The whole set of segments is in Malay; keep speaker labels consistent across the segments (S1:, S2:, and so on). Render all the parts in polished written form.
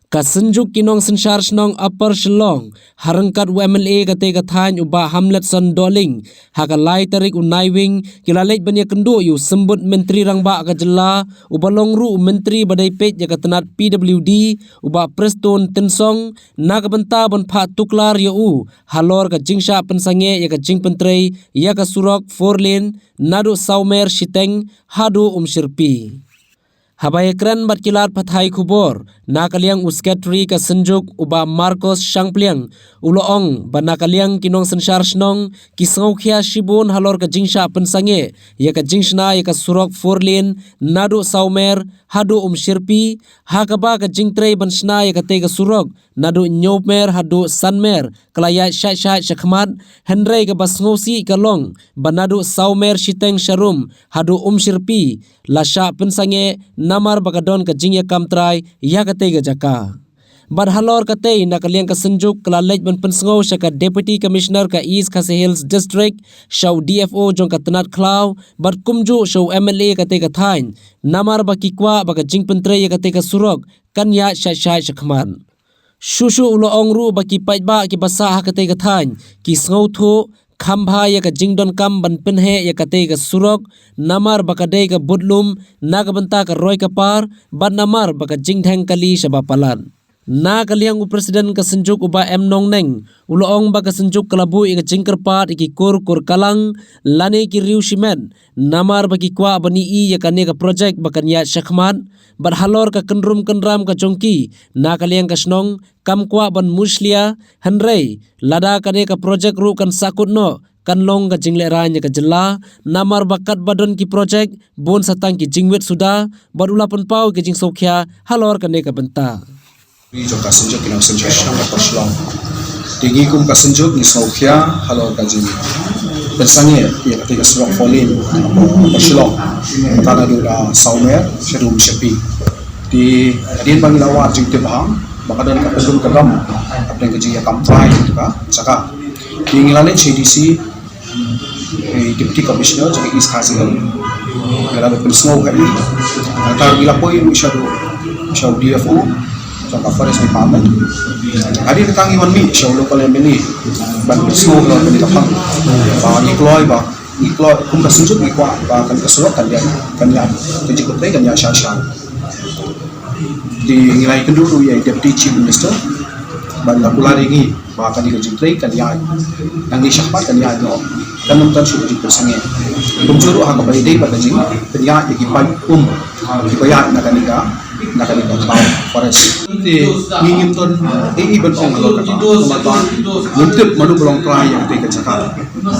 S1: Kasenjuk kinong sensar senong upper Shillong harangkat WMLA kate kathain uba Hamlet Son Doling hakalai tarik unaiwing kilalek banya kendu yu sembut menteri rangba kajela uba longru menteri badai pej jakatanat PWD uba Preston Tensong nakabenta bon pha tuklar yu halor ka jingsha pensange ya ka jing pentrei ya ka surok 4 lane nadu saumer shiteng hadu umshirpi. Habai ekran batkilat pathai kubor nakaliang usketri ka senjuk uba Marcos Shangpliang uloong ba nakaliang kinong sensar snong kisngau khia shibun halor ka jingsha pensange ya ka jingshna ya ka surok 4 lane nadu saumer hadu umshirpi hakaba ka jingtrei bansna ya ka te ka surok nadu nyopmer hadu sanmer kalaya sha shakhmat henrei ka basngosi kalong banadu saumer shiteng sharum hadu umshirpi lasha pensange namar bakadon ka jingya kamtrai ya ka te ga jaka badhalor ka te nakaliang ka senjuk kalalej ban pensngo shaka deputy commissioner ka East Khasi Hills district shaw DFO jong ka tanat klaw bad kumju shaw MLA ka te ka thain namar bakikwa baka jing pentre ya ka te ka surok kanya sha shakhman shushu ulo ongru baki paitba ki basa ha ka te ka thain ki sngo tho khambha ya ka jingdon kam ban penhe ya ka te ka surok namar bakadei ka budlum nagabanta ka roy ka par ban namar baka jingthang kali shaba palan na kaliang presiden ka senjuk uba nong neng uloong ba ka senjuk kalabu ika jingkerpat iki kur kalang lane ki riu simen namar baki kwa bani i ya kane ka project bakanya shakhman bar halor ka kenrum kenram ka jongki na kaliang ka snong kam kwa ban muslia henrei lada kane ka project ru kan sakut no kan long ka jingle ranya ka jela namar bakat badon ki project bon satang ki jingwet suda badula pau ki jing sokhya halor kane ka benta
S2: Jom kasenjuk kinang senjuk shamba paslong. Tinggi kum kasenjuk ni saukhya halo kajing. Bersange ya ketika surok folin paslong. Kana dula saumer shadum shapi. Di adin bangilawa jing tebang bakadan ka pedum kagam apeng kajing ya kamtrai gitu ka saka. Dingilane CDC deputy commissioner jadi East Khasi Hills. Dalam pensno kali. Tar bila poi shaw DFO Jangka Forest Department. Hari datang iwan mi show local MLA ban snow lo di tapang. Ba nikloi kum ka senjuk ni kwa ba kan kesulok kan ya jadi kotai kan ya sha. Di ngilai kenduru ya deputy chief minister ban pula ringi ba kan di jintrai kan ya nang di syahpat kan ya no dan nonton sudah di persange. Kumjuru ha ka ba idei ba jing kan ya ikipai kipaya na kanika cloud forest di ngingin ton iban ong kalau kata mata nuntut madu belong try yang tega cakap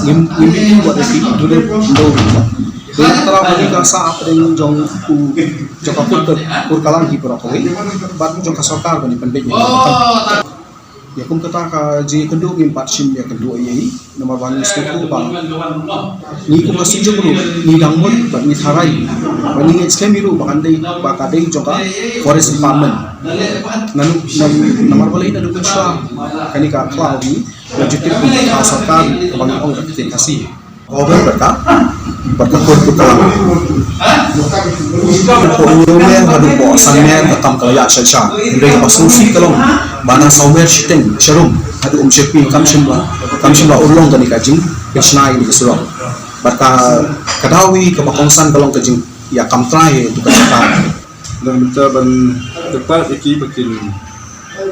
S2: ngimpi buat di itu deh do tera kanika sa apa dengan jong ku jaka pur kalang hi pura koi bat jong ka sarkar bani pendeknya ya kum kata ka ji kendu ngimpat sim ya kendu ai nomor bang steku bang ni kum kasinjo ku ni dangmon bat ni tharai bani skemiru bakandai bakadai joka forest department nanu nomor balai nadu kunsha kanika cloud ni legitimate ku sarkar bang ong ka kasih over bertakut kalang Urumen hadu po sanmer takam kalaya sha ndai pasusi kalong bana saumer shiteng sharum hadu umshepi kamshimba ulong tani kajing kisnai ni kesulong bata kadawi ke pakongsan kalong kajing ya kamtrai tu kata
S3: dan kita ban tepat iki bikin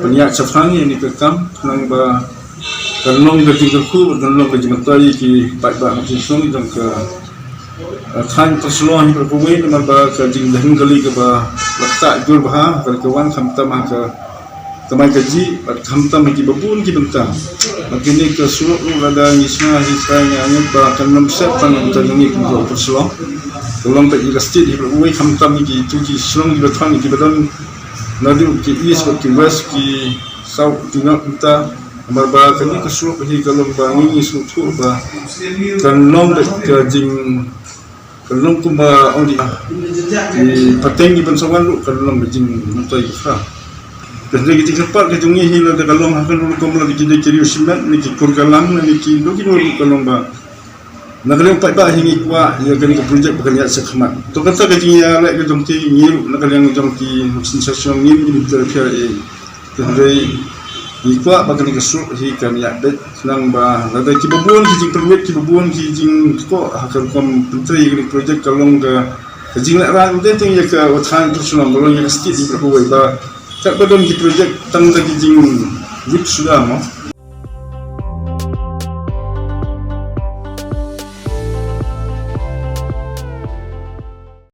S3: penyak safrangi ni kekam nang ba kalong kajing ku kalong kajing mentai ki pat ba kajing song jang ke khan terseluang berkuai dengan bah kajing dah kali ke bah letak jur bah kawan khamtam ke temai kaji khamtam ki babun ki bentang makini ke suruh lada ngisna hisanya angin bah kanam set tanam tangi ki terseluang tolong tak ilastik di berkuai khamtam ki tu ki selong di batang ki badan nadu ki east ki west ki south tengah kita bah kini ke suruh ki kalau bangi suruh bah kanam kajing kalau kumba odi di pateng di pensawan lu kalau bejing mentai ha dan lagi cepat ke tungi hila de kalau akan lu kumla di kiri kiri usimat ni ki kurgalang ni ki do ki lu kalau ba nak le pat ba hingi kwa ya kan ke projek bukan ya sekhmat to kata ke ya lek ke jongti ngiru nak yang jongti sensation ni di PRA Kendai ikwa bagani kesuk hi kan ya bet nang ba ada kibabun ki jing permit kibabun ki jing ko hakal kom menteri ni projek kalong ka jing la ran de ting ya ka wathan tu sunang balong ya skit di berbuai ba tak badon ki projek tang da ki jing wip sudah mo